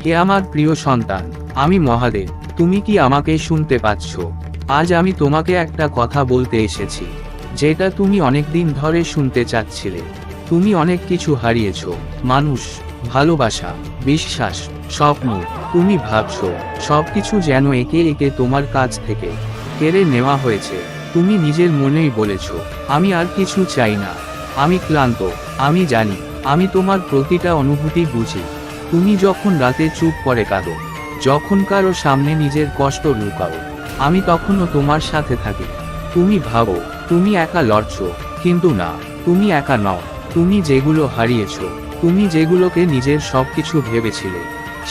হে আমার প্রিয় সন্তান, আমি মহাদেব। তুমি কি আমাকে শুনতে পাচ্ছ? আজ আমি তোমাকে একটা কথা বলতে এসেছি, যেটা তুমি অনেকদিন ধরে শুনতে চাচ্ছিলে। তুমি অনেক কিছু হারিয়েছো, মানুষ, ভালোবাসা, বিশ্বাস, স্বপ্ন। তুমি ভাবছো সবকিছু যেন একে একে তোমার কাছ থেকে কেড়ে নেওয়া হয়েছে। তুমি নিজের মনেই বলেছো, আমি আর কিছু চাই না, আমি ক্লান্ত। আমি জানি, আমি তোমার প্রতিটা অনুভূতি বুঝি। তুমি যখন রাতে চুপ করে কাঁদো, যখন কারো সামনে নিজের কষ্ট লুকাও, আমি তখনও তোমার সাথে থাকি। তুমি ভাবো তুমি একা লড়ছো, কিন্তু না, তুমি একা নও। তুমি যেগুলো হারিয়েছো, তুমি যেগুলোকে নিজের সবকিছু ভেবেছিলে,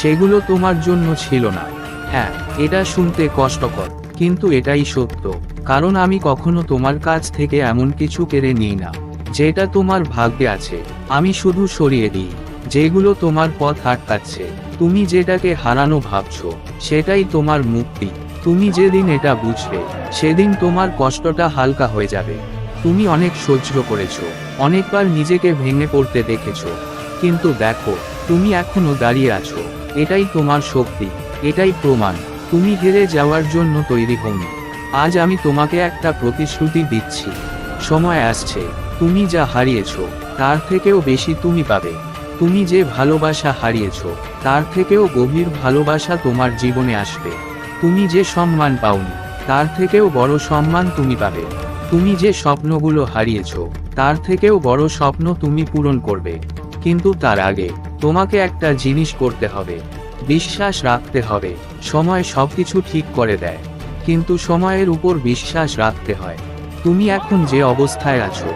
সেগুলো তোমার জন্য ছিল না। হ্যাঁ, এটা শুনতে কষ্টকর, কিন্তু এটাই সত্য। কারণ আমি কখনো তোমার কাছ থেকে এমন কিছু কেড়ে নিই না যেটা তোমার ভাগ্যে আছে। আমি শুধু সরিয়ে দিই যেগুলো তোমার পথ আটকাচ্ছে। তুমি যেটাকে হারানো ভাবছো, সেটাই তোমার মুক্তি। তুমি যেদিন এটা বুঝবে, সেদিন তোমার কষ্টটা হালকা হয়ে যাবে। তুমি অনেক সহ্য করেছো, অনেকবার নিজেকে ভেঙে পড়তে দেখেছো, কিন্তু দেখো, তুমি এখনো দাঁড়িয়ে আছো। এটাই তোমার শক্তি, এটাই প্রমাণ তুমি হেরে যাওয়ার জন্য তৈরি হওনি। আজ আমি তোমাকে একটা প্রতিশ্রুতি দিচ্ছি, সময় আসছে, তুমি যা হারিয়েছো তার থেকেও বেশি তুমি পাবে। তুমি যে ভালোবাসা হারিয়েছো, তার থেকেও গভীর ভালোবাসা তোমার জীবনে আসবে। তুমি যে সম্মান পাওনি, তার থেকেও বড় সম্মান তুমি পাবে। তুমি যে স্বপ্নগুলো হারিয়েছো, তার থেকেও বড় স্বপ্ন তুমি পূরণ করবে। কিন্তু তার আগে তোমাকে একটা জিনিস করতে হবে, বিশ্বাস রাখতে হবে। সময় সবকিছু ঠিক করে দেয়, কিন্তু সময়ের উপর বিশ্বাস রাখতে হয়। তুমি এখন যে অবস্থায় আছো,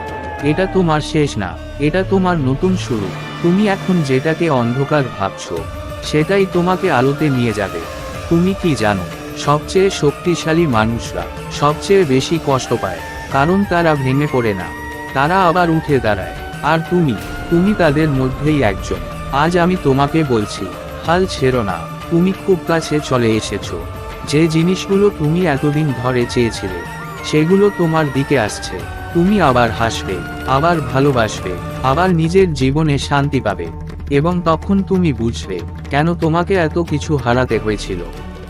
এটা তোমার শেষ না, এটা তোমার নতুন শুরু। তুমি এখন যেটাকে অন্ধকার ভাবছো, সেটাই তোমাকে আলোতে নিয়ে যাবে। তুমি কি জানো, সবচেয়ে শক্তিশালী মানুষরা সবচেয়ে বেশি কষ্ট পায়, কারণ তারা ভেঙে পড়ে না, তারা আবার উঠে দাঁড়ায়। আর তুমি তাদের মধ্যেই একজন। আজ আমি তোমাকে বলছি, হাল ছেড়ো না। তুমি খুব কাছে চলে এসেছো। যে জিনিসগুলো তুমি এতদিন ধরে চেয়েছিলে, সেগুলো তোমার দিকে আসছে। তুমি আবার হাসবে, আবার ভালোবাসবে, আবার নিজের জীবনে শান্তি পাবে। এবং তখন তুমি বুঝবে কেন তোমাকে এত কিছু হারাতে হয়েছিল।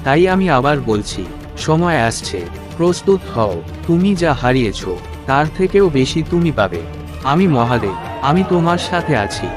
তাই আমি আবার বলছি, সময় আসছে, প্রস্তুত হও। তুমি যা হারিয়েছো, তার থেকেও বেশি তুমি পাবে। আমি মহাদেব, আমি তোমার সাথে আছি।